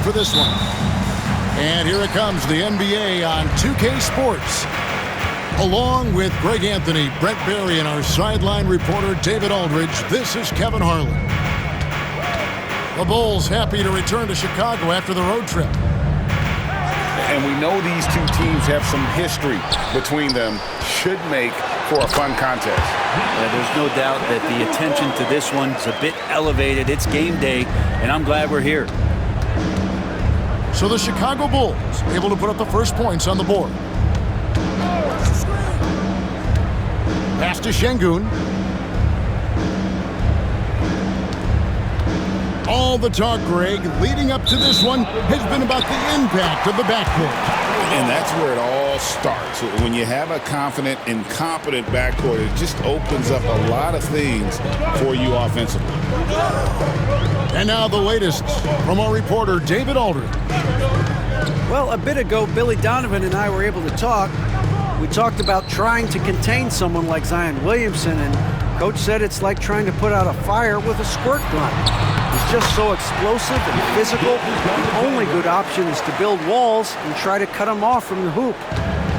for this one. And here it comes, the NBA on 2K Sports. Along with Greg Anthony, Brett Berry, and our sideline reporter David Aldridge, this is Kevin Harlan. The Bulls happy to return to Chicago after the road trip. And we know these two teams have some history between them. Should make for a fun contest. Yeah, there's no doubt that the attention to this one's a bit elevated. It's game day, and I'm glad we're here. So the Chicago Bulls able to put up the first points on the board. Pass to Şengün. All the talk, Greg, leading up to this one has been about the impact of the backcourt. And that's where it all starts. When you have a confident and competent backcourt, it just opens up a lot of things for you offensively. And now the latest from our reporter, David Aldridge. Well, a bit ago, Billy Donovan and I were able to talk. We talked about trying to contain someone like Zion Williamson, and Coach said it's like trying to put out a fire with a squirt gun. He's just so explosive and physical. The only good option is to build walls and try to cut him off from the hoop.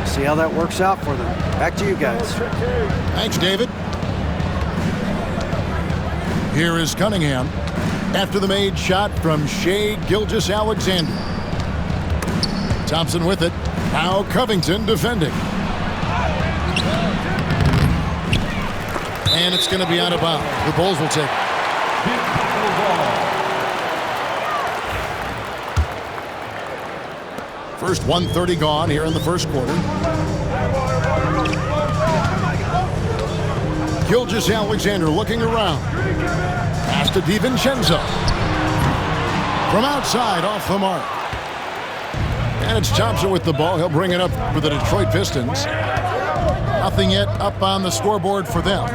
See how that works out for them. Back to you guys. Thanks, David. Here is Cunningham after the made shot from Shai Gilgeous-Alexander. Thompson with it. Now Covington defending. And it's going to be out of bounds. The Bulls will take it. First 1:30 gone here in the first quarter. Gilgeous-Alexander looking around. Pass to DiVincenzo. From outside, off the mark. And it's Thompson with the ball. He'll bring it up for the Detroit Pistons. Nothing yet up on the scoreboard for them.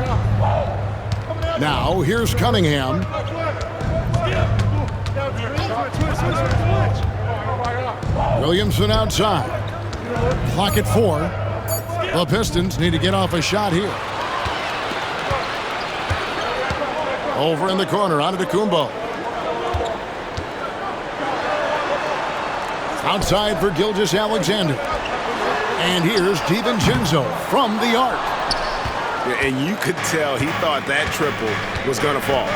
Now, here's Cunningham. Williamson outside. Clock at 4. The Pistons need to get off a shot here. Over in the corner, Antetokounmpo. Outside for Gilgeous-Alexander. And here's DiVincenzo from the arc. And you could tell he thought that triple was going to fall.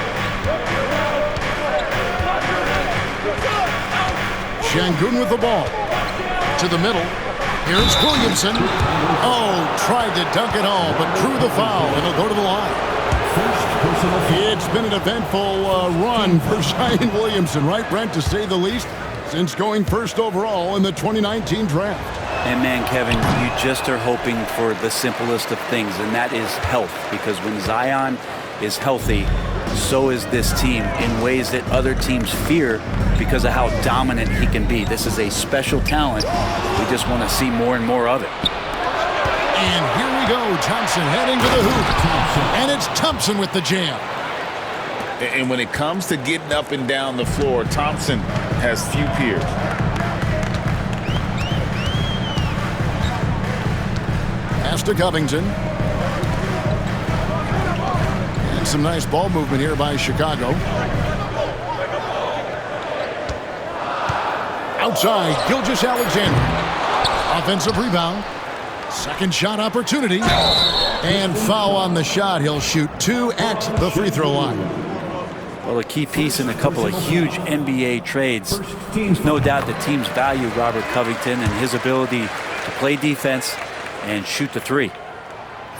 Şengün with the ball. To the middle. Here's Williamson. Oh, tried to dunk it home, but drew the foul, and he'll go to the line. It's been an eventful run for Zion Williamson, right, Brent, to say the least, since going first overall in the 2019 draft. And man, Kevin, you just are hoping for the simplest of things, and that is health. Because when Zion is healthy, so is this team in ways that other teams fear because of how dominant he can be. This is a special talent. We just want to see more and more of it. And here we go. Thompson heading to the hoop. And it's Thompson with the jam. And when it comes to getting up and down the floor, Thompson has few peers. Pass to Covington. And some nice ball movement here by Chicago. Outside, Gilgeous-Alexander. Offensive rebound. Second shot opportunity. And foul on the shot. He'll shoot 2 at the free throw line. Well, a key piece in a couple of huge NBA trades. No doubt the teams value Robert Covington and his ability to play defense and shoot the 3.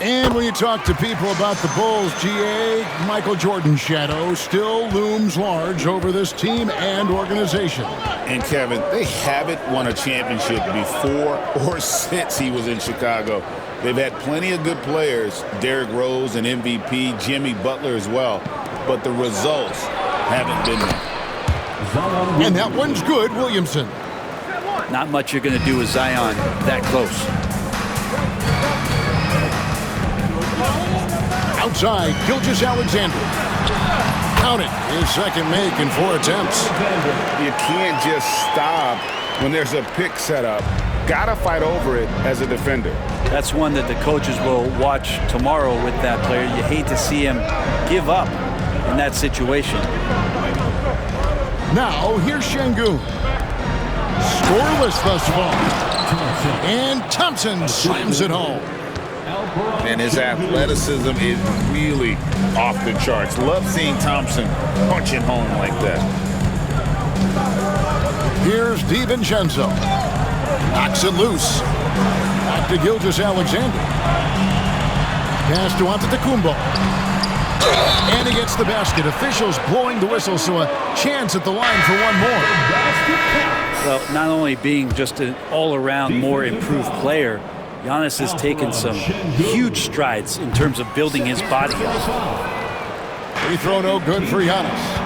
And when you talk to people about the Bulls, GA, Michael Jordan's shadow still looms large over this team and organization. And Kevin, they haven't won a championship before or since he was in Chicago. They've had plenty of good players, Derrick Rose and MVP, Jimmy Butler as well, but the results haven't been there. And that one's good, Williamson. Not much you're going to do with Zion that close. Outside, Gilgeous-Alexander. Count it. His second make in 4 attempts. You can't just stop when there's a pick set up. Gotta fight over it as a defender. That's one that the coaches will watch tomorrow with that player. You hate to see him give up in that situation. Now, here's Şengün. Scoreless thus far. And Thompson slams it home. And his athleticism is really off the charts. Love seeing Thompson punching home like that. Here's DiVincenzo. Knocks it loose. Back to Gilgeous-Alexander. Pass to Antetokounmpo. And he gets the basket. Officials blowing the whistle, so a chance at the line for one more. Well, not only being just an all-around more improved player, Giannis has taken some huge strides in terms of building his body up. Free throw no good for Giannis.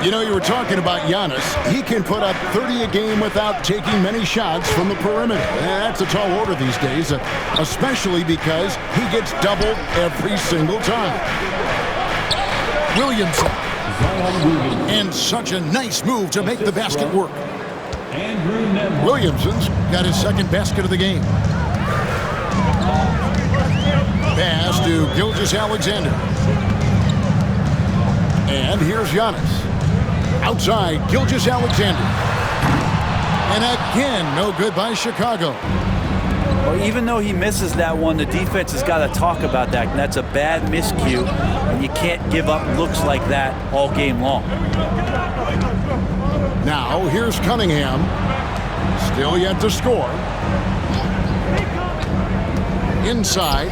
You know, you were talking about Giannis. He can put up 30 a game without taking many shots from the perimeter. That's a tall order these days, especially because he gets doubled every single time. Williamson. And such a nice move to make the basket work. Williamson's got his second basket of the game. Pass to Gilgeous-Alexander. And here's Giannis. Outside, Gilgeous-Alexander. And again, no good by Chicago. Well, even though he misses that one, the defense has got to talk about that. And that's a bad miscue, and you can't give up looks like that all game long. Now, here's Cunningham. Still yet to score. Inside.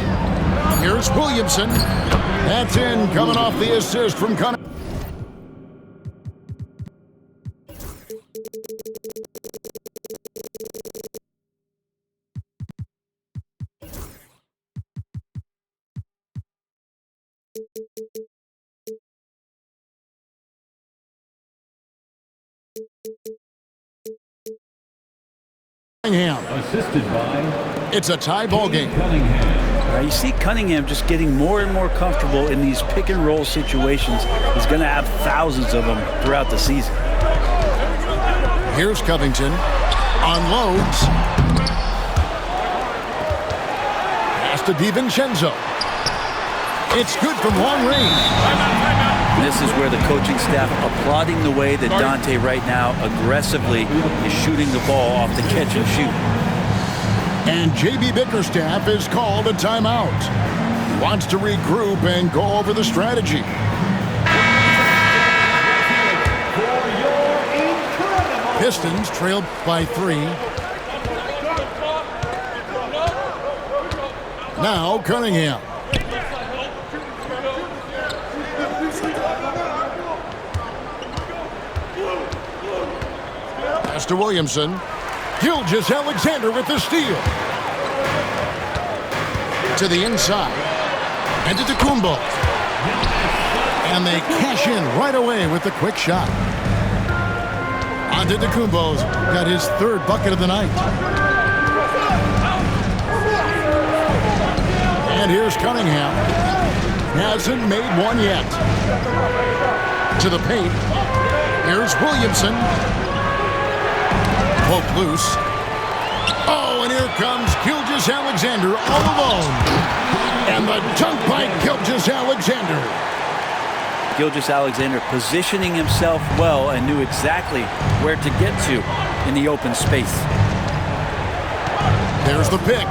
Here's Williamson. That's in, coming off the assist from Cunningham. Assisted by It's a tie ball game. Now you see Cunningham just getting more and more comfortable in these pick and roll situations. He's going to have thousands of them throughout the season. Here's Covington. Unloads. Pass to DiVincenzo. It's good from long range. And this is where the coaching staff applauding the way that Dante right now aggressively is shooting the ball off the catch and shoot. And J.B. Bickerstaff is called a timeout. He wants to regroup and go over the strategy. Pistons trailed by 3. Now Cunningham. Pass to Williamson. Gilgeous-Alexander with the steal. To the inside. And to Antetokounmpo. And they cash in right away with the quick shot. Antetokounmpo's got his third bucket of the night. And here's Cunningham. Hasn't made one yet. To the paint. Here's Williamson. Poked loose. Oh, and here comes Gilgeous-Alexander all alone. And the dunk by Gilgeous-Alexander. Gilgeous-Alexander positioning himself well and knew exactly where to get to in the open space. There's the pick.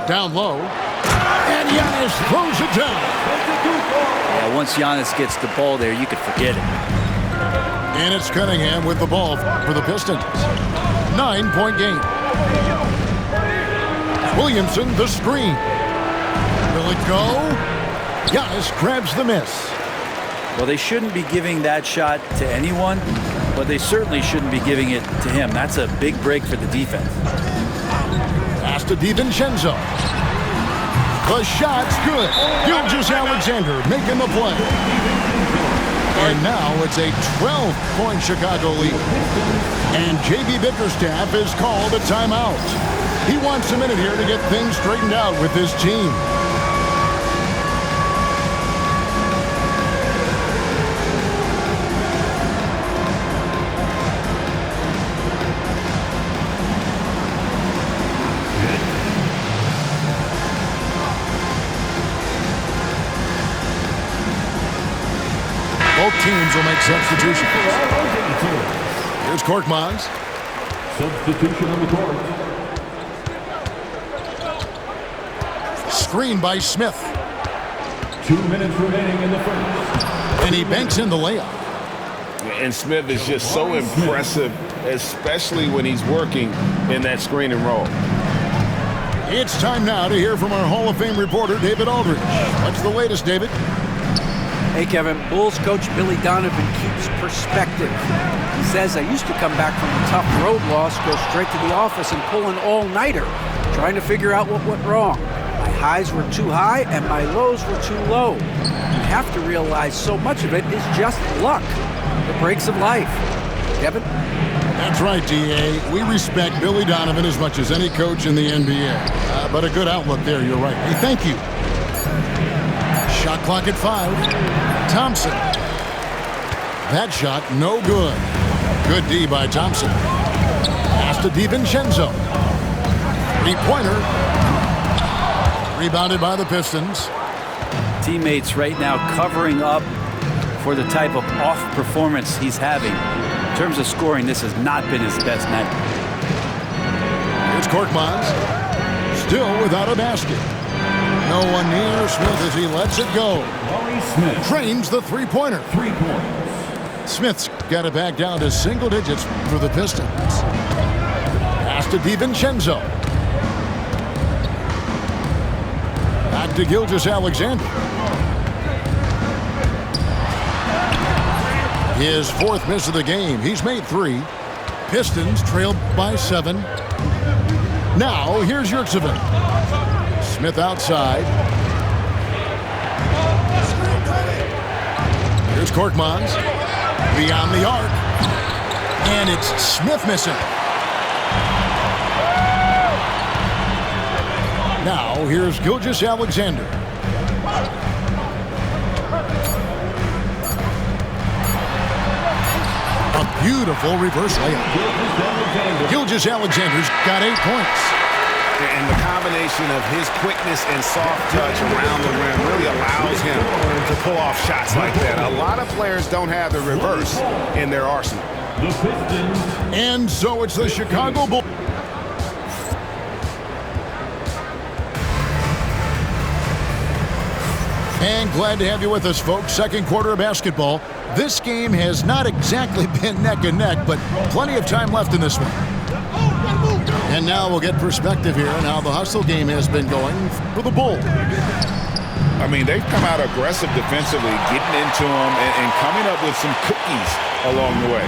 Down low. And Giannis throws it down. Yeah, once Giannis gets the ball there, you could forget it. And it's Cunningham with the ball for the Pistons. 9-point game. Williamson, the screen. Will it go? Giannis grabs the miss. Well, they shouldn't be giving that shot to anyone, but they certainly shouldn't be giving it to him. That's a big break for the defense. Pass to DiVincenzo. The shot's good. Gilgeous-Alexander making the play. And now it's a 12-point Chicago lead. And J.B. Bickerstaff is called a timeout. He wants a minute here to get things straightened out with his team. teams will make substitutions. Here's Korkmaz. Substitution on the court. Screen by Smith. 2 minutes remaining in the first. And he banks in the layup. And Smith is just so impressive, especially when he's working in that screen and roll. It's time now to hear from our Hall of Fame reporter, David Aldridge. What's the latest, David? Hey, Kevin. Bulls coach Billy Donovan keeps perspective. He says, I used to come back from a tough road loss, go straight to the office and pull an all-nighter, trying to figure out what went wrong. My highs were too high and my lows were too low. You have to realize so much of it is just luck. The breaks of life. Kevin? That's right, D.A. We respect Billy Donovan as much as any coach in the NBA. But a good outlook there, you're right. Hey, thank you. Shot clock at 5. Thompson. That shot, no good. Good D by Thompson. Pass to DiVincenzo. Three-pointer. Rebounded by the Pistons. Teammates right now covering up for the type of off performance he's having. In terms of scoring, this has not been his best night. Here's Korkmaz. Still without a basket. No one near Smith as he lets it go. Smith Trains the three-pointer. 3 points. Smith's got it back down to single digits for the Pistons. Pass to DiVincenzo. Back to Gilgeous-Alexander. His 4th miss of the game. He's made 3. Pistons trailed by 7. Now, here's Yurtseven. Smith outside. Here's Korkmaz. Beyond the arc. And it's Smith missing. Now, here's Gilgeous-Alexander. A beautiful reverse layup. Gilgeous-Alexander's got 8 points. And the combination of his quickness and soft touch around the rim really allows him to pull off shots like that. A lot of players don't have the reverse in their arsenal. The Pistons. And so it's the Chicago Bulls. And glad to have you with us, folks. Second quarter of basketball. This game has not exactly been neck and neck, but plenty of time left in this one. And now we'll get perspective here on how the hustle game has been going for the Bulls. I mean, they've come out aggressive defensively, getting into them and coming up with some cookies along the way.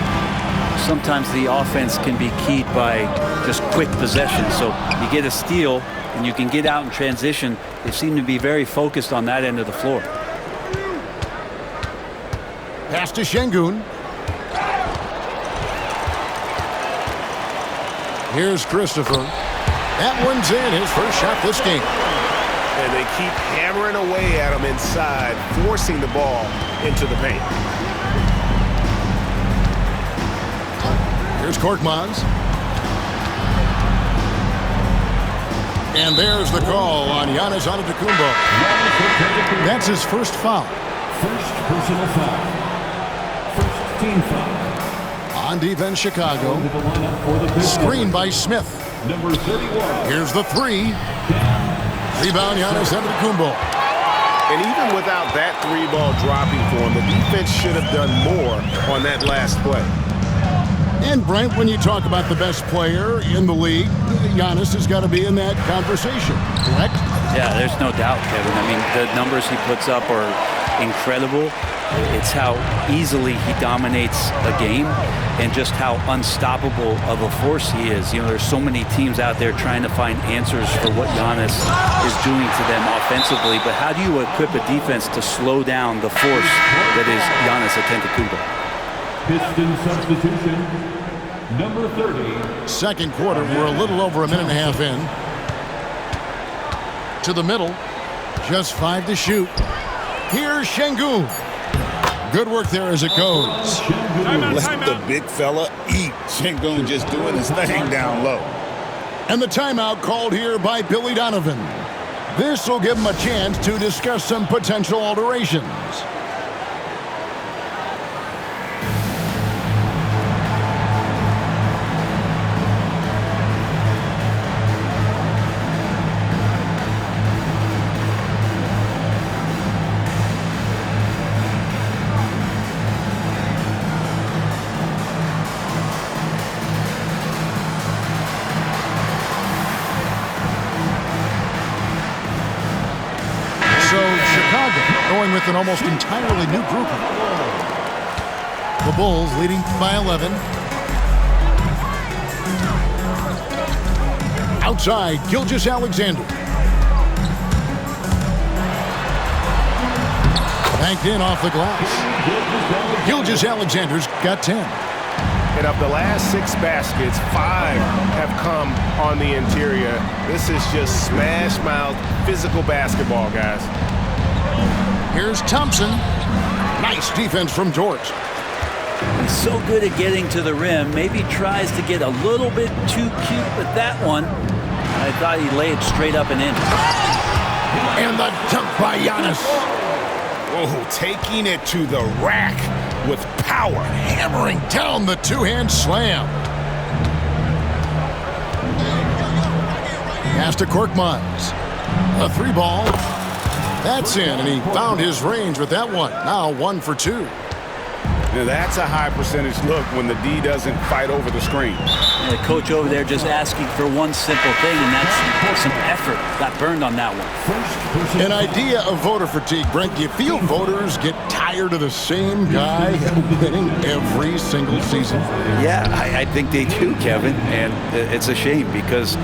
Sometimes the offense can be keyed by just quick possession. So you get a steal and you can get out in transition. They seem to be very focused on that end of the floor. Pass to Şengün. Here's Christopher. That one's in, his first shot this game. And they keep hammering away at him inside, forcing the ball into the paint. Here's Korkmaz. And there's the call on Giannis Antetokounmpo. That's his first foul. First personal foul. First team foul. On defense, Chicago. Into the lineup for the Pistons. Screen by Smith. Number 31. Here's the 3. Rebound, Giannis Antetokounmpo. And even without that 3-ball dropping for him, the defense should have done more on that last play. And Brent, when you talk about the best player in the league, Giannis has got to be in that conversation, correct? Yeah, there's no doubt, Kevin. I mean, the numbers he puts up are incredible. It's how easily he dominates a game and just how unstoppable of a force he is. You know, there's so many teams out there trying to find answers for what Giannis is doing to them offensively, but how do you equip a defense to slow down the force that is Giannis Antetokounmpo? Pistons substitution. Number 30. Second quarter, we're a little over a minute and a half in. To the middle, just 5 to shoot. Here's Şengün. Good work there as it goes. Let the big fella eat. Şengün just doing his thing down low. And the timeout called here by Billy Donovan. This will give him a chance to discuss some potential alterations. Chicago, going with an almost entirely new group. The Bulls leading by 11. Outside, Gilgeous-Alexander. Banked in off the glass. Gilgeous-Alexander's got 10. And of the last 6 baskets, 5 have come on the interior. This is just smash-mouth physical basketball, guys. Here's Thompson. Nice defense from Dort. He's so good at getting to the rim. Maybe tries to get a little bit too cute with that one. I thought he laid straight up and in. And the dunk by Giannis. Oh, taking it to the rack with power. Hammering down the two-hand slam. Pass to Korkmaz. A 3-ball. That's in, and he found his range with that one. Now 1 for 2. Now that's a high percentage look when the D doesn't fight over the screen. And the coach over there just asking for one simple thing, and that's some effort. Got burned on that one. An idea of voter fatigue, Brent. Do you feel voters get tired of the same guy winning every single season? Yeah, I think they do, Kevin. And it's a shame because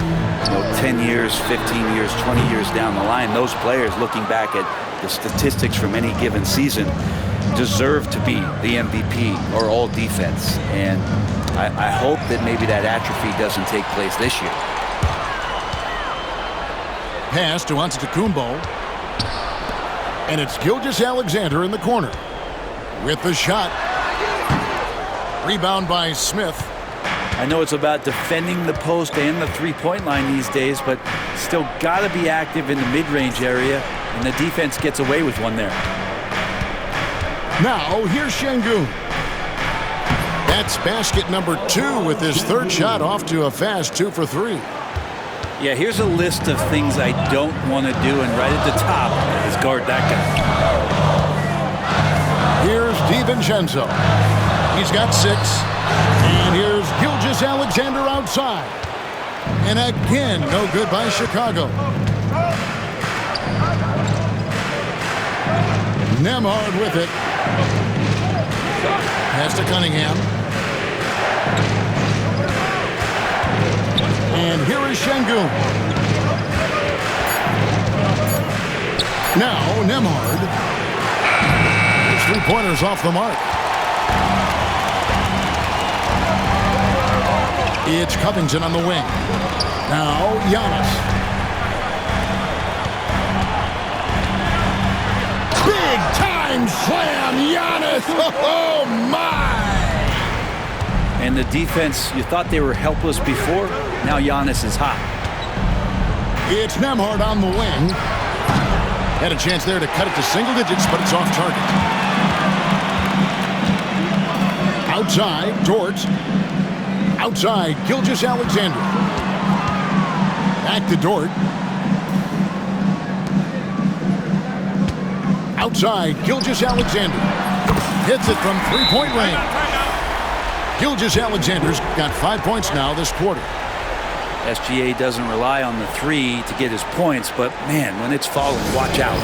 10 years, 15 years, 20 years down the line, those players looking back at the statistics from any given season deserve to be the MVP or all defense. And I hope that maybe that atrophy doesn't take place this year. Pass to Antetokounmpo. And it's Gilgeous-Alexander in the corner with the shot. Rebound by Smith. I know it's about defending the post and the three-point line these days, but still got to be active in the mid-range area, and the defense gets away with one there. Now, here's Şengün. That's basket number 2 with his 3rd shot off to a fast 2 for 3. Yeah, here's a list of things I don't want to do, and right at the top is guard that guy. Here's DiVincenzo. He's got 6. And here's Gilgeous-Alexander outside. And again, no good by Chicago. Nembhard with it. Pass to Cunningham. And here is Şengün. Now, Nembhard. His 3-pointers off the mark. It's Covington on the wing. Now, Giannis. Big-time slam, Giannis! Oh, my! And the defense, you thought they were helpless before. Now Giannis is hot. It's Nembhard on the wing. Had a chance there to cut it to single digits, but it's off target. Outside, Dort. Outside, Gilgeous-Alexander. Back to Dort. Outside, Gilgeous-Alexander. Hits it from 3-point range. Gilgeous-Alexander's got 5 points now this quarter. SGA doesn't rely on the 3 to get his points, but man, when it's falling, watch out.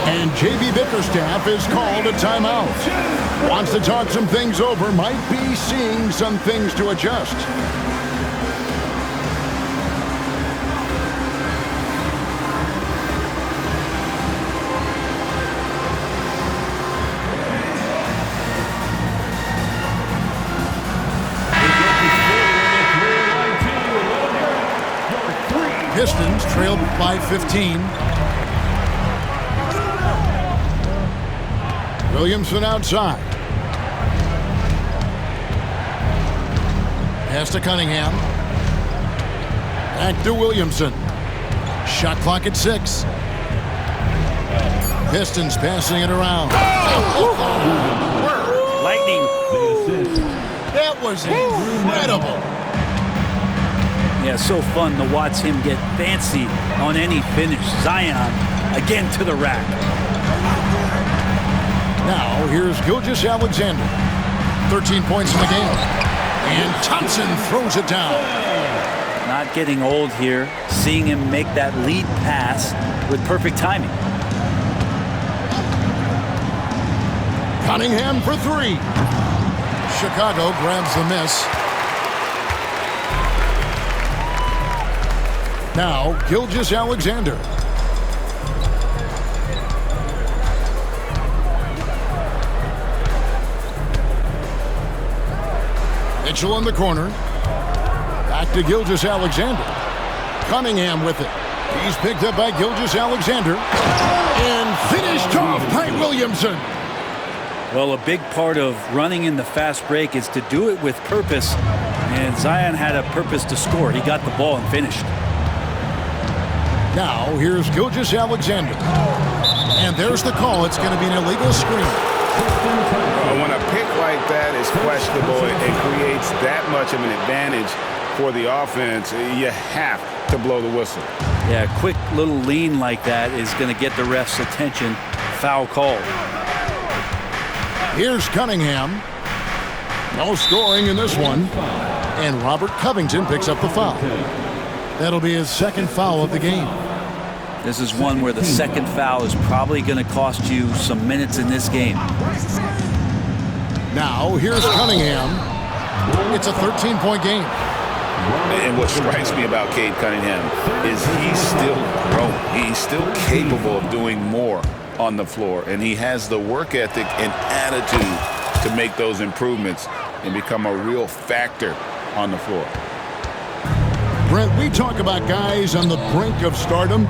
And J.B. Bickerstaff is called a timeout. Wants to talk some things over, might be seeing some things to adjust. Pistons trailed by 15. Williamson outside. Pass to Cunningham. Back to Williamson. Shot clock at 6. Pistons passing it around. Lightning. That was incredible. Yeah, so fun to watch him get fancy on any finish. Zion again to the rack. Now here's Gilgeous-Alexander. 13 points in the game. And Thompson throws it down. Not getting old here. Seeing him make that lead pass with perfect timing. Cunningham for three. Chicago grabs the miss. Now, Gilgeous-Alexander. Mitchell in the corner. Back to Gilgeous-Alexander. Cunningham with it. He's picked up by Gilgeous-Alexander. And finished off by Williamson. Well, a big part of running in the fast break is to do it with purpose. And Zion had a purpose to score. He got the ball and finished. Now, here's Gilgeous-Alexander. And there's the call. It's going to be an illegal screen. When a pick like that is questionable and creates that much of an advantage for the offense, you have to blow the whistle. Yeah, a quick little lean like that is going to get the ref's attention. Foul call. Here's Cunningham. No scoring in this one. And Robert Covington picks up the foul. That'll be his second foul of the game. This is one where the second foul is probably going to cost you some minutes in this game. Now, here's Cunningham. It's a 13-point game. And what strikes me about Cade Cunningham is he's still growing. He's still capable of doing more on the floor. And he has the work ethic and attitude to make those improvements and become a real factor on the floor. Brent, we talk about guys on the brink of stardom.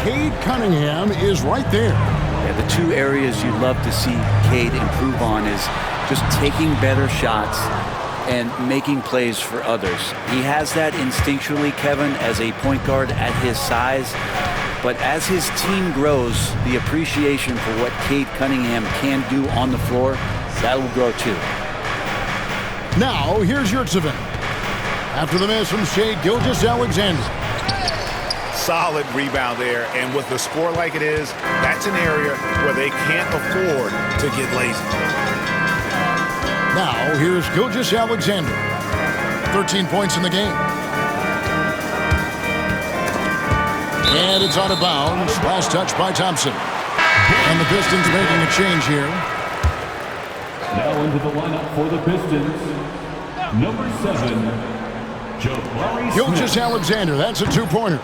Cade Cunningham is right there. Yeah, the two areas you'd love to see Cade improve on is just taking better shots and making plays for others. He has that instinctually, Kevin, as a point guard at his size. But as his team grows, the appreciation for what Cade Cunningham can do on the floor, that will grow too. Now, here's Yurtseven. After the miss from Shai Gilgeous-Alexander. Solid rebound there, and with the score like it is, that's an area where they can't afford to get lazy. Now, here's Gilgeous-Alexander. 13 points in the game. And it's out of bounds. Last touch by Thompson. And the Pistons making a change here. Now into the lineup for the Pistons, number 7, Jabari Smith. Gilgeous-Alexander, that's a two-pointer.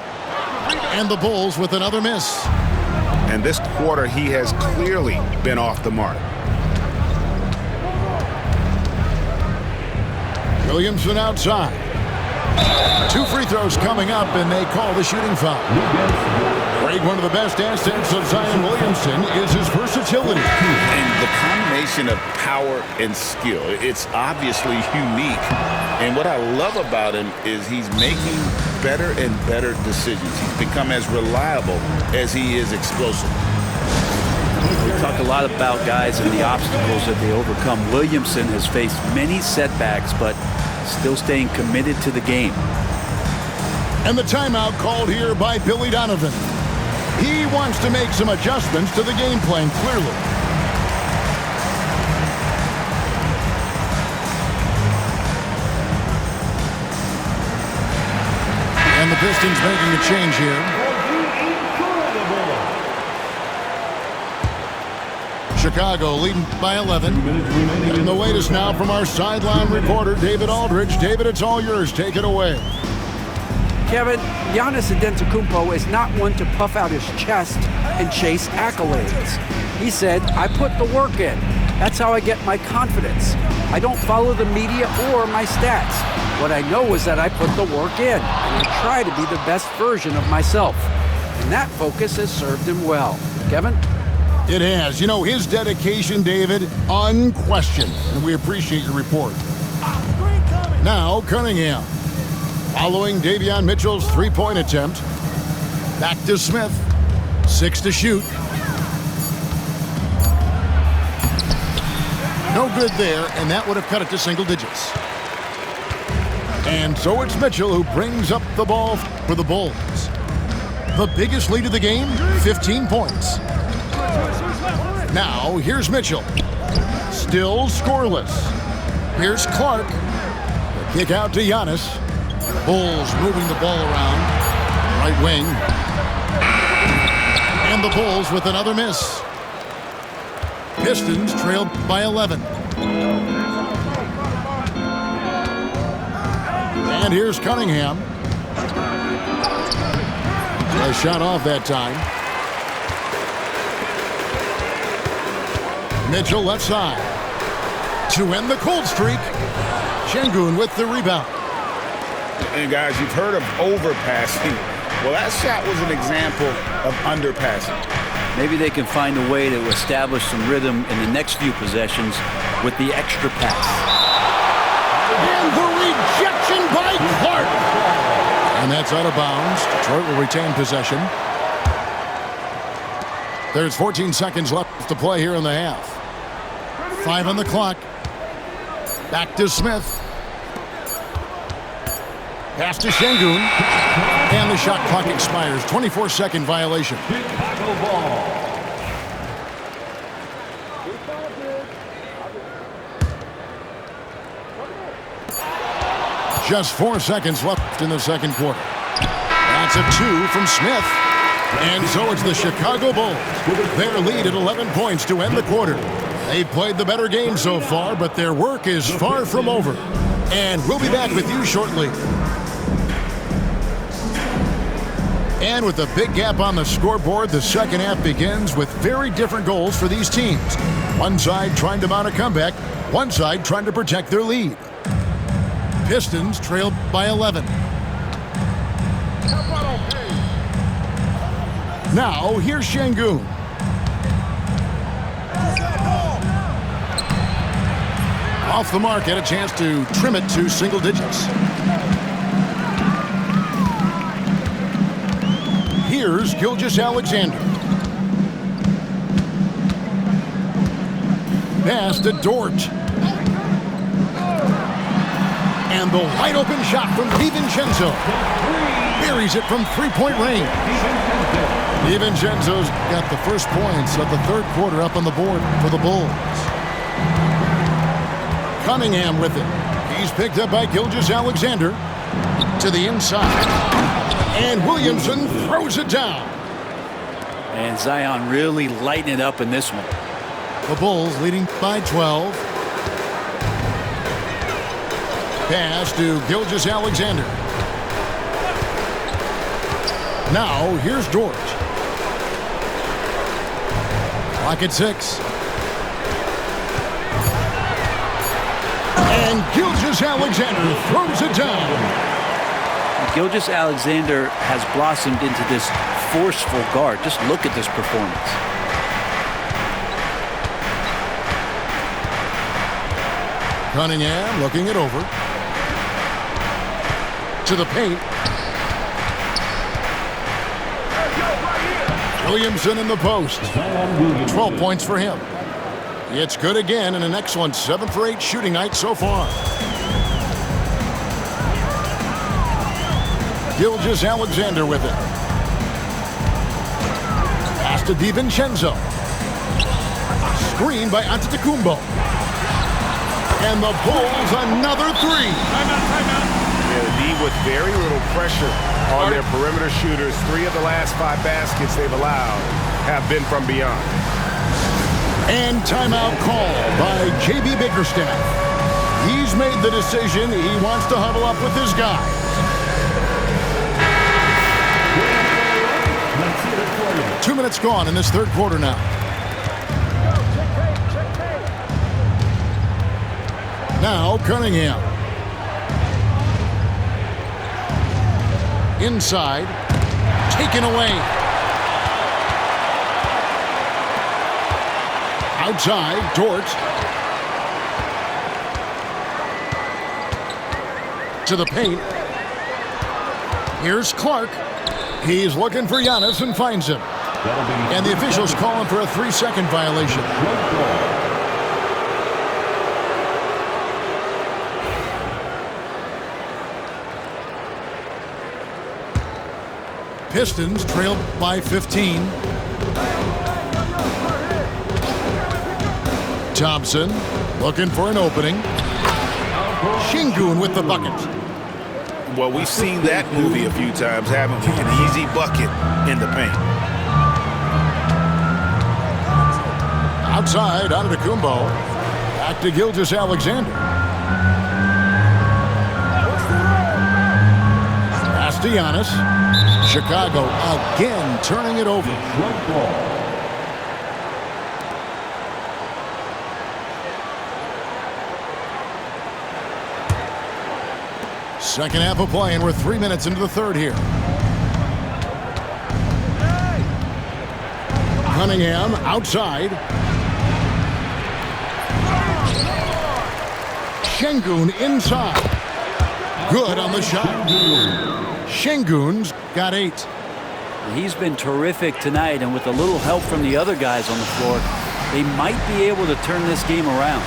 And the Bulls with another miss. And this quarter, he has clearly been off the mark. Williamson outside. Two free throws coming up, and they call the shooting foul. Greg, one of the best assets of Zion Williamson is his versatility. And the combination of power and skill, it's obviously unique. And what I love about him is he's making better and better decisions. He's become as reliable as he is explosive. We talk a lot about guys and the obstacles that they overcome. Williamson has faced many setbacks, but still staying committed to the game. And the timeout called here by Billy Donovan. He wants to make some adjustments to the game plan, clearly. And the Pistons making a change here. Chicago leading by 11. And the latest now from our sideline reporter, David Aldridge. David, it's all yours. Take it away. Kevin, Giannis Antetokounmpo is not one to puff out his chest and chase accolades. He said, I put the work in. That's how I get my confidence. I don't follow the media or my stats. What I know is that I put the work in, and I try to be the best version of myself. And that focus has served him well. Kevin? It has. You know, his dedication, David, unquestioned. And we appreciate your report. Now, Cunningham. Following Davion Mitchell's three-point attempt. Back to Smith. 6 to shoot. No good there, and that would have cut it to single digits. And so it's Mitchell who brings up the ball for the Bulls. The biggest lead of the game, 15 points. Now, here's Mitchell. Still scoreless. Here's Clark. The kick out to Giannis. Bulls moving the ball around. Right wing. And the Bulls with another miss. Pistons trailed by 11. And here's Cunningham. A shot off that time. Mitchell left side. To end the cold streak, Şengün with the rebound. And guys, you've heard of overpassing. Well, that shot was an example of underpassing. Maybe they can find a way to establish some rhythm in the next few possessions with the extra pass. And the rejection by Clark. And that's out of bounds. Detroit will retain possession. There's 14 seconds left to play here in the half. 5 on the clock. Back to Smith. Pass to Şengün. And the shot clock expires. 24-second violation. Chicago ball. Just 4 seconds left in the second quarter. That's a 2 from Smith. And so it's the Chicago Bulls. Their lead at 11 points to end the quarter. They've played the better game so far, but their work is far from over. And we'll be back with you shortly. And with a big gap on the scoreboard, the second half begins with very different goals for these teams. One side trying to mount a comeback, one side trying to protect their lead. Pistons trailed by 11. Now, here's Şengün. Off the mark, had a chance to trim it to single digits. Here's Gilgeous-Alexander. Pass to Dort. And the wide open shot from DiVincenzo. Buries it from three-point range. DiVincenzo's got the first points of the third quarter up on the board for the Bulls. Cunningham with it. He's picked up by Gilgeous-Alexander. To the inside. And Williamson throws it down. And Zion really lighting it up in this one. The Bulls leading by 12. Pass to Gilgeous-Alexander. Now, here's Dort. Clock at 6. And Gilgeous-Alexander throws it down. Gilgeous-Alexander has blossomed into this forceful guard. Just look at this performance. Cunningham looking it over. To the paint. Williamson in the post. 12 points for him. It's good again and an excellent 7 for 8 shooting night so far. Gilgeous-Alexander with it. Pass to DiVincenzo. Screen by Antetokounmpo. And the Bulls another 3. Yeah, the D with very little pressure on their perimeter shooters. 3 of the last 5 baskets they've allowed have been from beyond. And timeout called by J.B. Bickerstaff. He's made the decision. He wants to huddle up with his guys. Two minutes gone in this third quarter now. Now Cunningham. Inside. Taken away. Outside, Dort. To the paint. Here's Clark. He's looking for Giannis and finds him. And the officials calling for a 3-second violation. Pistons trailed by 15. Thompson looking for an opening. Şengün with the bucket. Well, we've seen that movie a few times, haven't we? An easy bucket in the paint. Outside, Antetokounmpo. Back to Gilgeous-Alexander. Pass to Giannis. Chicago again turning it over. Second half of play, and we're 3 minutes into the third here. Cunningham outside. Şengün inside. Good on the shot. Şengün's got 8. He's been terrific tonight, and with a little help from the other guys on the floor, they might be able to turn this game around.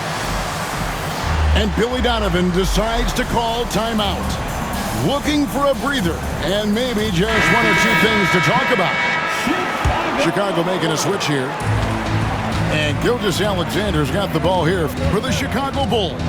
And Billy Donovan decides to call timeout. Looking for a breather and maybe just one or two things to talk about. Chicago making a switch here. And Gilgeous-Alexander's got the ball here for the Chicago Bulls.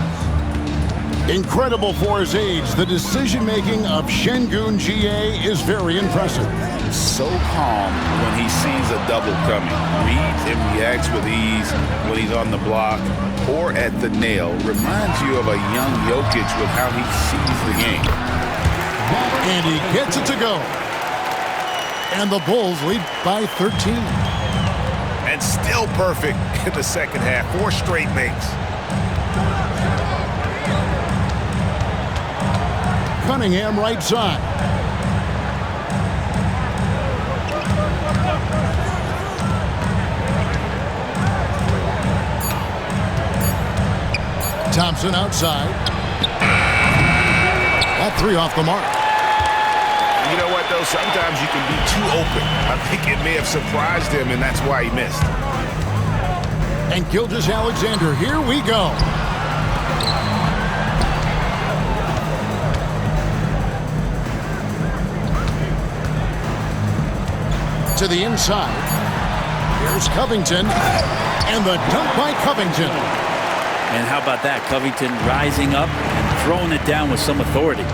Incredible for his age. The decision-making of Şengün GA is very impressive. So calm when he sees a double coming. Reads and reacts with ease when he's on the block or at the nail. Reminds you of a young Jokic with how he sees the game. And he gets it to go. And the Bulls lead by 13. And still perfect in the second half. 4 straight makes. Cunningham right side. Thompson outside. That 3 off the mark. You know what, though? Sometimes you can be too open. I think it may have surprised him, and that's why he missed. And Gilgeous-Alexander, here we go. To the inside. Here's Covington. And the dunk by Covington. And how about that? Covington rising up and throwing it down with some authority.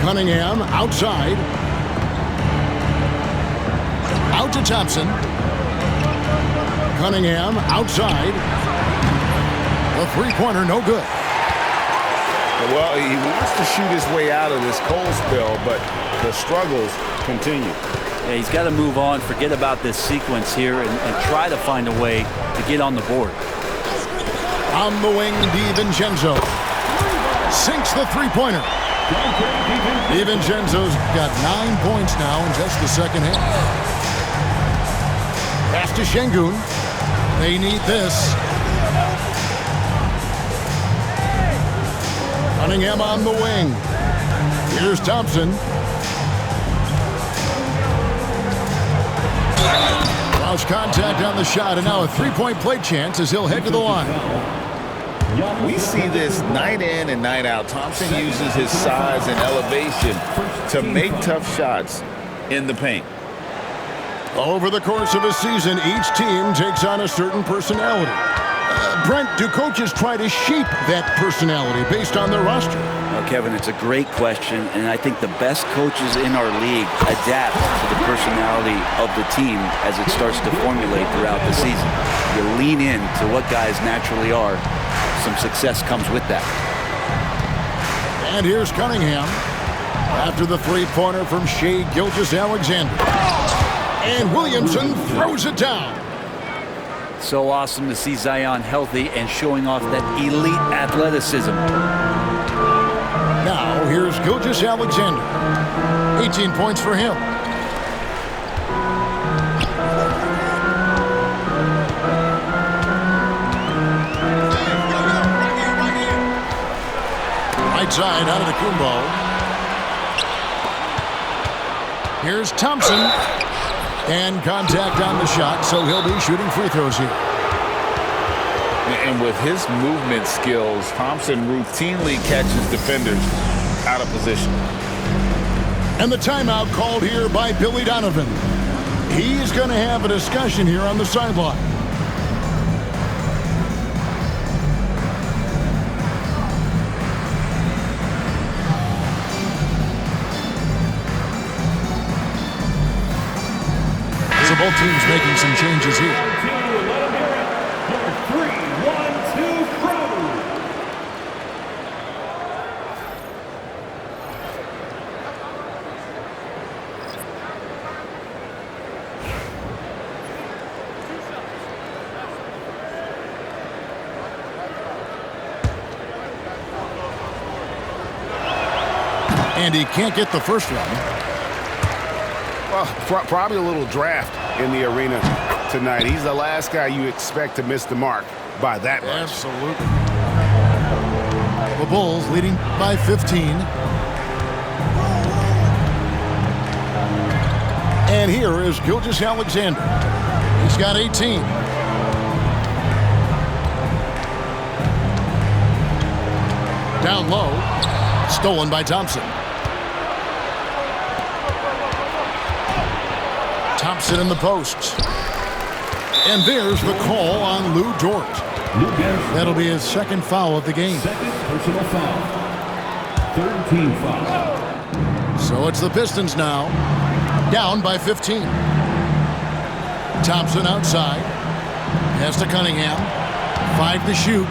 Cunningham outside. Out to Thompson. Cunningham outside. The three-pointer no good. Well, he wants to shoot his way out of this cold spell, but the struggles continue. Yeah, he's got to move on, forget about this sequence here, and try to find a way to get on the board. On the wing, DiVincenzo sinks the three-pointer. DiVincenzo's got 9 points now in just the second half. Pass to Şengün. They need this. Cunningham on the wing. Here's Thompson. Lost contact on the shot, and now a three-point play chance as he'll head to the line. We see this night in and night out. Thompson uses his size and elevation to make tough shots in the paint. Over the course of a season, each team takes on a certain personality. Brent, do coaches try to shape that personality based on their roster? Well, Kevin, it's a great question, and I think the best coaches in our league adapt to the personality of the team as it starts to formulate throughout the season. You lean in to what guys naturally are. Some success comes with that. And here's Cunningham after the three-pointer from Shai Gilgeous-Alexander. And Williamson throws it down. So awesome to see Zion healthy and showing off that elite athleticism. Now here's Gilgeous-Alexander. 18 points for him. Right side, Antetokounmpo. Here's Thompson. And contact on the shot, so he'll be shooting free throws here. And with his movement skills, Thompson routinely catches defenders out of position. And the timeout called here by Billy Donovan. He's going to have a discussion here on the sideline. teams making some changes here. Number 3-1-2 crew. And he can't get the first one. Well, probably a little draft in the arena tonight. He's the last guy you expect to miss the mark by that much. Absolutely. The Bulls leading by 15. And here is Gilgeous-Alexander. He's got 18. Down low. Stolen by Thompson. Thompson in the posts. And there's the call on Lou Dort. That'll be his second foul of the game. Second personal foul. Third team foul. So it's the Pistons now. Down by 15. Thompson outside. Pass to Cunningham. 5 to shoot.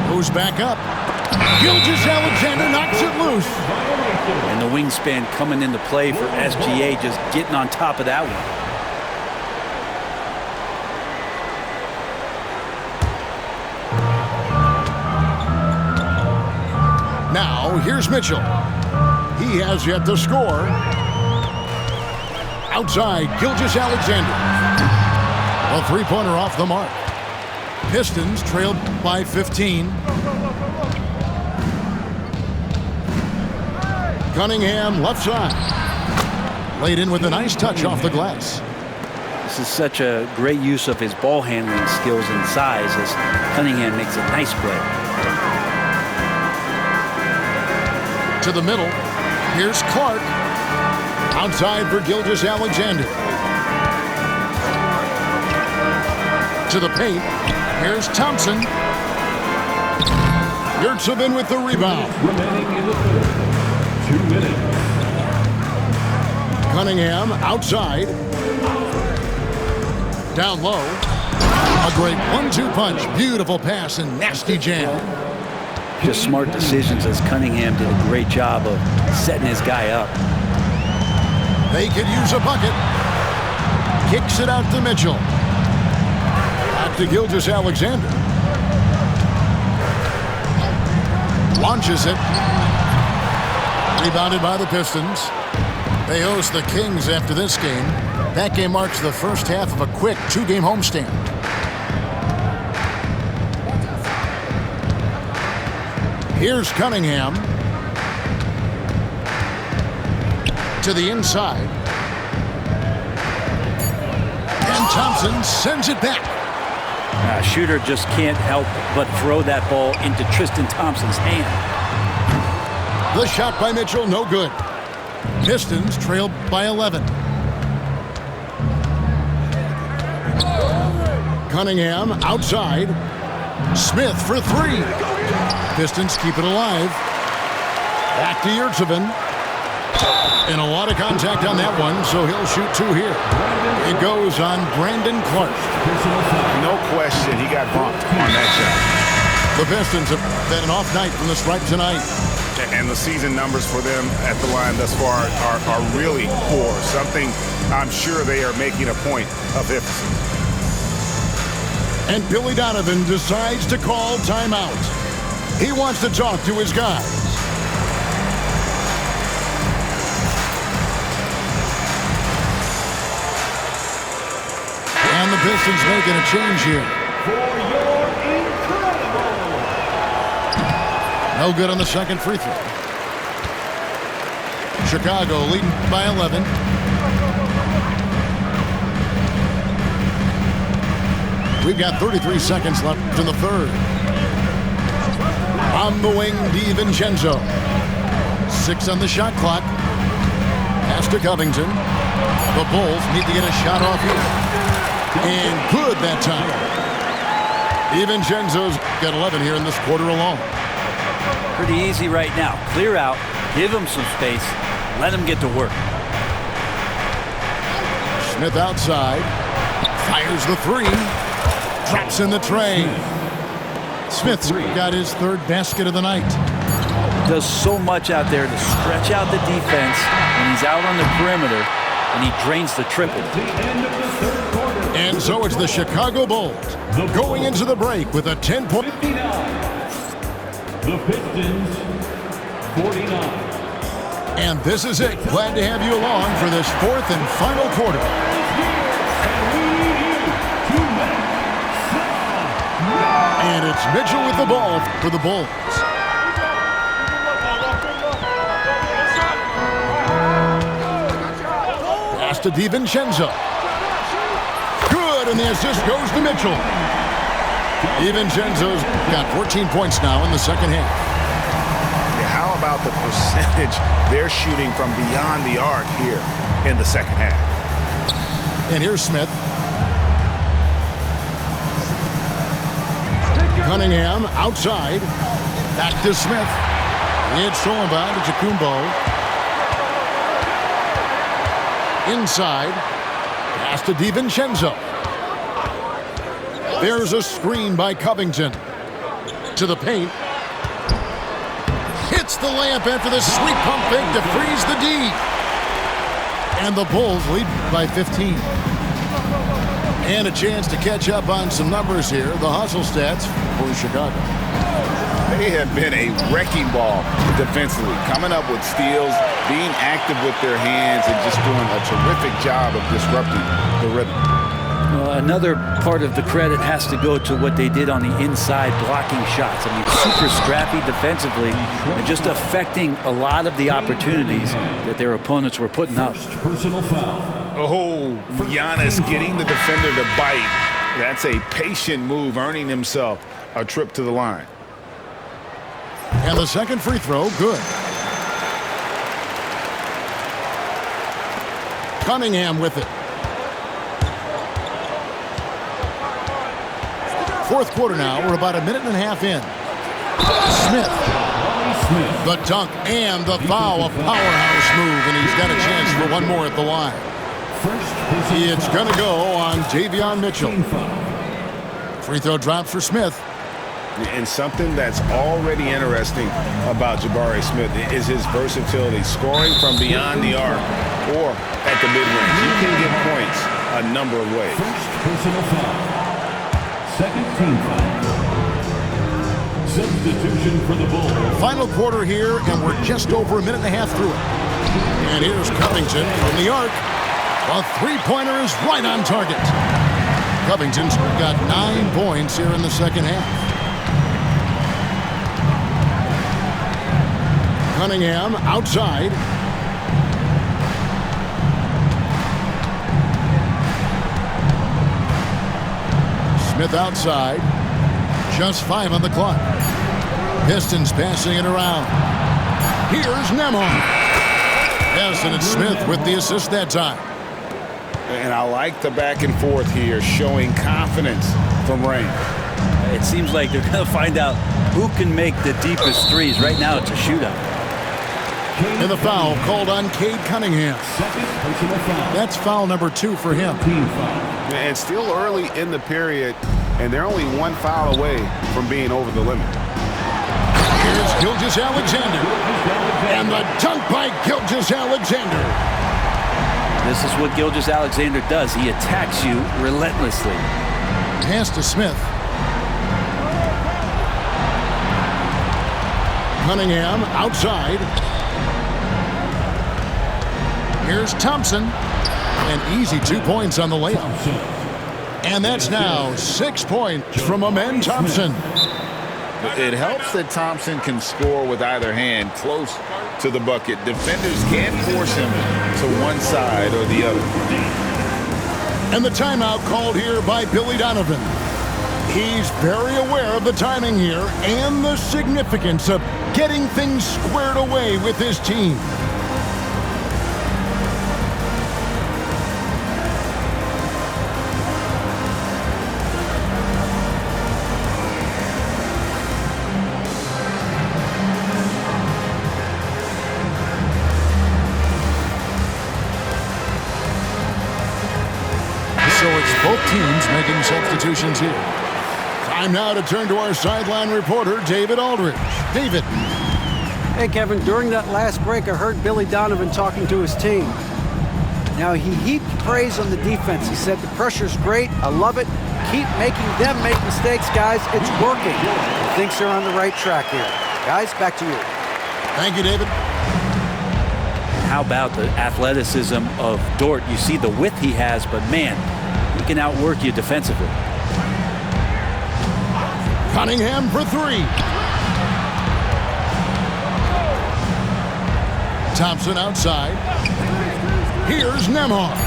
Goes back up. Gilgeous-Alexander knocks it loose. And the wingspan coming into play for SGA, just getting on top of that one. Now, here's Mitchell. He has yet to score. Outside, Gilgeous-Alexander. A three-pointer off the mark. Pistons trailed by 15. Cunningham left side. Laid in with a nice touch off the glass. This is such a great use of his ball handling skills and size as Cunningham makes a nice play. To the middle. Here's Clark. Outside for Gilgeous-Alexander. To the paint. Here's Thompson. Yurtsevin with the rebound. Remaining in the third. 2 minutes. Cunningham outside. Down low. A great 1-2 punch. Beautiful pass and nasty jam. Just smart decisions as Cunningham did a great job of setting his guy up. They could use a bucket. Kicks it out to Mitchell. Back to Gilgeous-Alexander. Launches it. Rebounded by the Pistons. They host the Kings after this game. That game marks the first half of a quick 2-game homestand. Here's Cunningham. To the inside. And Thompson sends it back. Shooter just can't help but throw that ball into Tristan Thompson's hand. The shot by Mitchell, no good. Pistons trailed by 11. Cunningham outside. Smith for 3. Pistons keep it alive. Back to Yurtsevin. And a lot of contact on that one, so he'll shoot 2 here. It goes on Brandon Clark. No question, he got bumped on that shot. The Pistons have had an off night from the stripe tonight. And the season numbers for them at the line thus far are really poor. Something I'm sure they are making a point of emphasis. And Billy Donovan decides to call timeout. He wants to talk to his guys. And the Pistons making a change here. For your incredible. No good on the second free throw. Chicago leading by 11. We've got 33 seconds left in the third. On the wing, DiVincenzo. 6 on the shot clock. Pass to Covington. The Bulls need to get a shot off here. And good that time. DiVincenzo's got 11 here in this quarter alone. Pretty easy right now. Clear out, give him some space, let him get to work. Smith outside. Fires the three. Drops in the tray. Smith's got his third basket of the night. Does so much out there to stretch out the defense when he's out on the perimeter, and he drains the triple. And so it's the Chicago Bulls going into the break with a 10-point. The Pistons, 49. And this is it. Glad to have you along for this fourth and final quarter. And it's Mitchell with the ball for the Bulls. Pass to DiVincenzo. Good, and the assist goes to Mitchell. DiVincenzo's got 14 points now in the second half. Yeah, how about the percentage they're shooting from beyond the arc here in the second half? And here's Smith. Cunningham outside. Back to Smith. It's stolen by Antetokounmpo. Inside. Pass to DiVincenzo. There's a screen by Covington. To the paint. Hits the layup after the sweet pump fake to freeze the D. And the Bulls lead by 15. And a chance to catch up on some numbers here. The hustle stats for Chicago. They have been a wrecking ball defensively, coming up with steals, being active with their hands, and just doing a terrific job of disrupting the rhythm. Another part of the credit has to go to what they did on the inside, blocking shots. I mean, super scrappy defensively and just affecting a lot of the opportunities that their opponents were putting up. Personal foul. Oh, Giannis getting the defender to bite. That's a patient move, earning himself a trip to the line. And the second free throw, good. Cunningham with it. Fourth quarter now. We're about a minute and a half in. Smith. The dunk and the foul. A powerhouse move, and he's got a chance for one more at the line. It's going to go on Davion Mitchell. Free throw drops for Smith. And something that's already interesting about Jabari Smith is his versatility, scoring from beyond the arc or at the mid-range. He can get points a number of ways. First personal foul. Second team foul. Substitution for the Bulls. Final quarter here, and we're just over a minute and a half through it. And here's Covington from the arc. A three-pointer is right on target. Covington's got 9 points here in the second half. Cunningham outside. Smith outside. Just 5 on the clock. Pistons passing it around. Here's Nemhard. Yes, and it's Smith with the assist that time. And I like the back and forth here, showing confidence from Rain. It seems like they're going to find out who can make the deepest threes. Right now, it's a shootout. And the foul called on Cade Cunningham. That's foul number 2 for him. And still early in the period, and they're only 1 foul away from being over the limit. Here's Gilgeous-Alexander. And the dunk by Gilgeous-Alexander. This is what Gilgeous-Alexander does. He attacks you relentlessly. Pass to Smith. Cunningham outside. Here's Thompson. An easy 2 points on the layup. And that's now 6 points from Amen Thompson. It helps that Thompson can score with either hand close to the bucket. Defenders can't force him to one side or the other. And the timeout called here by Billy Donovan. He's very aware of the timing here and the significance of getting things squared away with his team. Both teams making substitutions here. Time now to turn to our sideline reporter, David Aldridge. David. Hey, Kevin, during that last break, I heard Billy Donovan talking to his team. Now, he heaped praise on the defense. He said, the pressure's great. I love it. Keep making them make mistakes, guys. It's working. He thinks they're on the right track here. Guys, back to you. Thank you, David. How about the athleticism of Dort? You see the width he has, but man, he can outwork you defensively. Cunningham for three. Thompson outside. Here's Nembhard.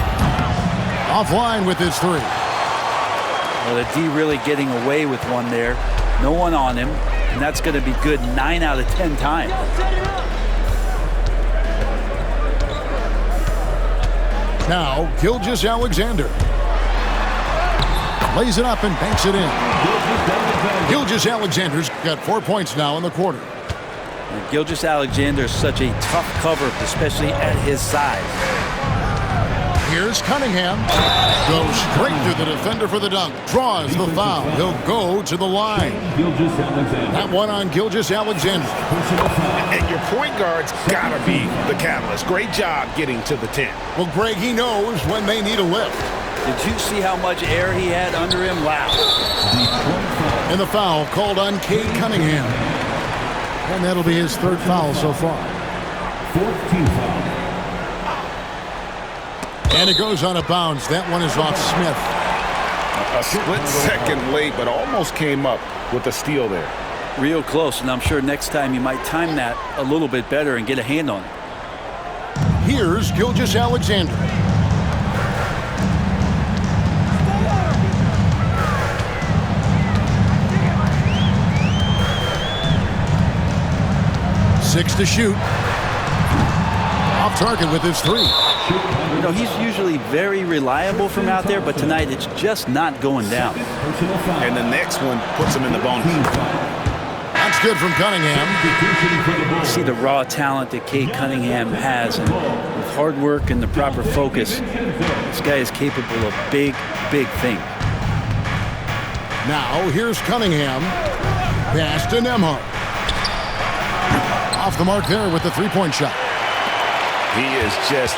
Offline with his three. Well, the D really getting away with one there. No one on him, and that's going to be good 9 out of 10 times. Now, Gilgeous-Alexander. Lays it up and banks it in. Gilgeous-Alexander's got 4 points now in the quarter. And Gilgeous-Alexander is such a tough cover, especially at his size. Here's Cunningham. Goes straight through the defender for the dunk. Draws the foul. He'll go to the line. That one on Gilgeous-Alexander. And your point guard's got to be the catalyst. Great job getting to the 10. Well, Greg, he knows when they need a lift. Did you see how much air he had under him? Wow. And the foul called on Cade Cunningham. And that'll be his 3rd foul so far. 4th team foul. And it goes on a bounce. That one is off Smith. A split second late, but almost came up with a steal there. Real close, and I'm sure next time you might time that a little bit better and get a hand on it. Here's Gilgeous-Alexander. Six to shoot. Off target with his three. You know, he's usually very reliable from out there, but tonight it's just not going down. And the next one puts him in the bonus. That's good from Cunningham. You see the raw talent that Cade Cunningham has, and with hard work and the proper focus, this guy is capable of big, big things. Now, here's Cunningham. Pass to Nembhard. Off the mark there with the three-point shot. He is just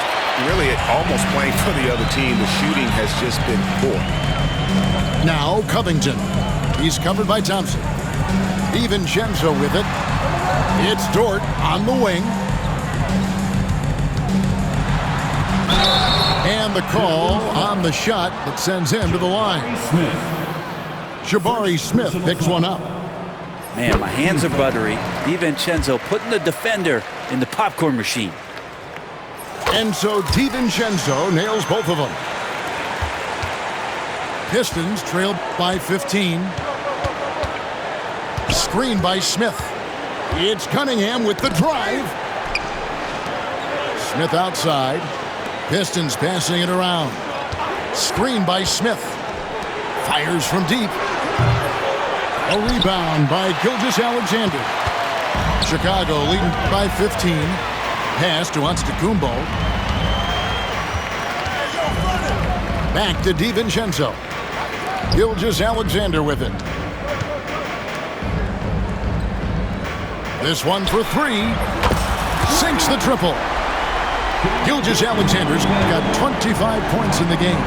really almost playing for the other team. The shooting has just been poor. Now Covington. He's covered by Thompson. DiVincenzo with it. It's Dort on the wing. And the call on the shot that sends him to the line. Jabari Smith picks one up. Man, my hands are buttery. DiVincenzo putting the defender in the popcorn machine. And so DiVincenzo nails both of them. Pistons trail by 15. Screen by Smith. It's Cunningham with the drive. Smith outside. Pistons passing it around. Screen by Smith. Fires from deep. A rebound by Gilgeous-Alexander. Chicago leading by 15. Pass to Antetokounmpo. Back to DiVincenzo. Gilgeous-Alexander with it. This one for three. Sinks the triple. Gilgeous-Alexander's got 25 points in the game.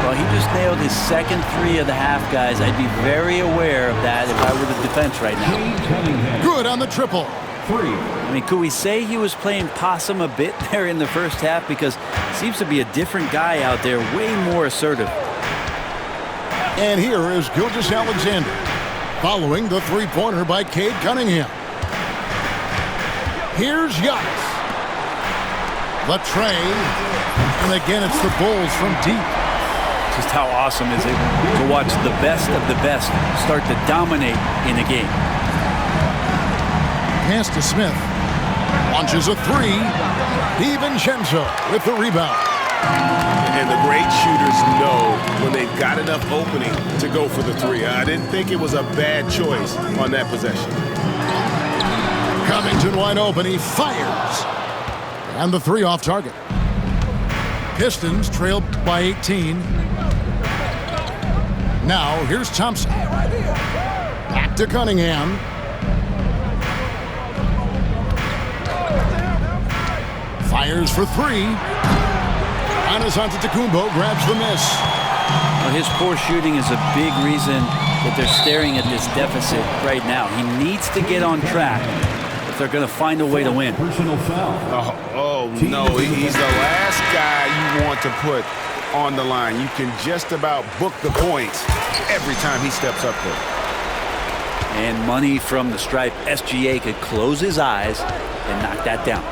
Well, he just nailed his second three of the half, guys. I'd be very aware of that if I were the defense right now. Good on the triple. I mean, could we say he was playing possum a bit there in the first half? Because it seems to be a different guy out there, way more assertive. And here is Gilgeous-Alexander, following the three-pointer by Cade Cunningham. Here's Giannis. The tray. And again, it's the Bulls from deep. Just how awesome is it to watch the best of the best start to dominate in a game. Pass to Smith. Launches a three. DiVincenzo with the rebound. And the great shooters know when they've got enough opening to go for the three. I didn't think it was a bad choice on that possession. Covington wide open. He fires. And the three off target. Pistons trail by 18. Now, here's Thompson. Back to Cunningham. Fires for three. Giannis Antetokounmpo grabs the miss. Well, his poor shooting is a big reason that they're staring at this deficit right now. He needs to get on track if they're going to find a way to win. Personal foul. Oh no, he's the last guy you want to put on the line. You can just about book the points every time he steps up there. And money from the stripe. SGA could close his eyes and knock that down.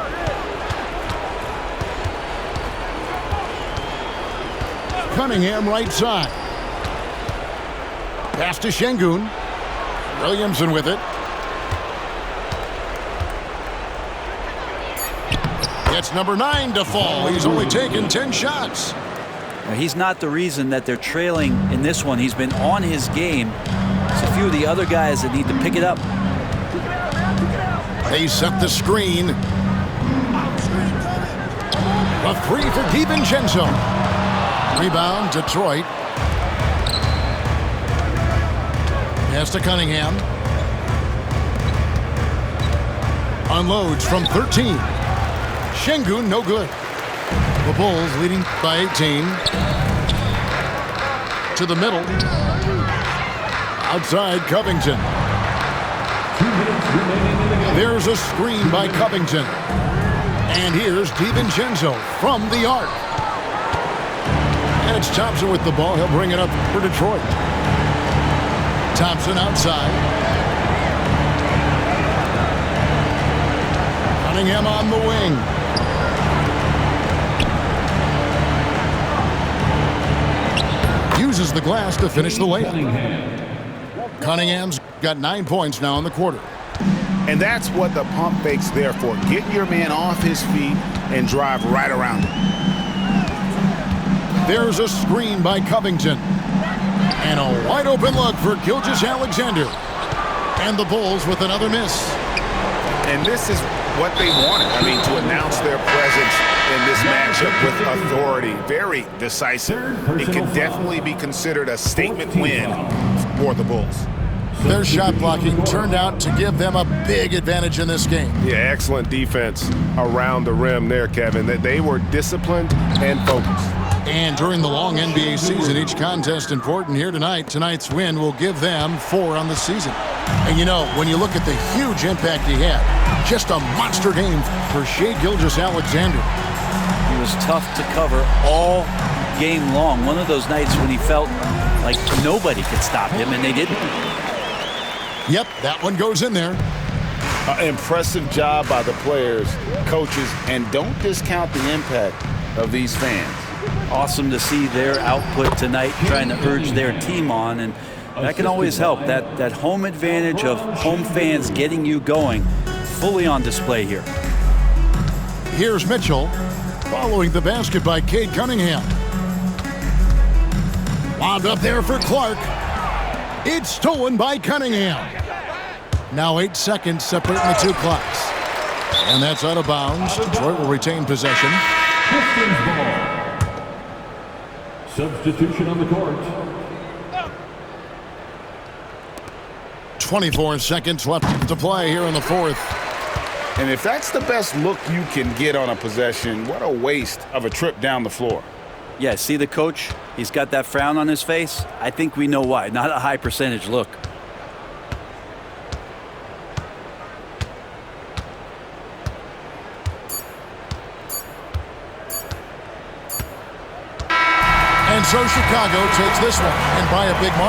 Cunningham right side. Pass to Şengün. Williamson with it. Gets number 9 to fall. He's only taken 10 shots. Now, he's not the reason that they're trailing in this one. He's been on his game. It's a few of the other guys that need to pick it up. They set the screen. A three for DiVincenzo. Rebound, Detroit. Pass to Cunningham. Unloads from 13. Şengün, no good. The Bulls leading by 18. To the middle. Outside, Covington. 2 minutes remaining in the game. There's a screen by Covington. And here's DiVincenzo from the arc. And it's Thompson with the ball. He'll bring it up for Detroit. Thompson outside. Cunningham on the wing. Uses the glass to finish the layup. Cunningham's got 9 points now in the quarter. And that's what the pump fake's there for. Getting your man off his feet and drive right around him. There's a screen by Covington. And a wide open look for Gilgeous-Alexander. And the Bulls with another miss. And this is what they wanted. I mean, to announce their presence in this matchup with authority. Very decisive. It can definitely be considered a statement win for the Bulls. Their shot blocking turned out to give them a big advantage in this game. Yeah, excellent defense around the rim there, Kevin. They were disciplined and focused. And during the long NBA season, each contest important here tonight. Tonight's win will give them 4 on the season. And you know, when you look at the huge impact he had, just a monster game for Shai Gilgeous-Alexander. He was tough to cover all game long. One of those nights when he felt like nobody could stop him, and they didn't. Yep, that one goes in there. Impressive job by the players, coaches, and don't discount the impact of these fans. Awesome to see their output tonight, trying to urge their team on, and that can always help. That home advantage of home fans getting you going, fully on display here. Here's Mitchell, following the basket by Cade Cunningham. Lobbed up there for Clark. It's stolen by Cunningham. Now 8 seconds separating the two clocks. And that's out of bounds. Detroit will retain possession. Pistons ball. Substitution on the court. 24 seconds left to play here in the fourth. And if that's the best look you can get on a possession, what a waste of a trip down the floor. Yeah, see the coach? He's got that frown on his face. I think we know why. Not a high percentage look. And so Chicago takes this one, and by a big margin.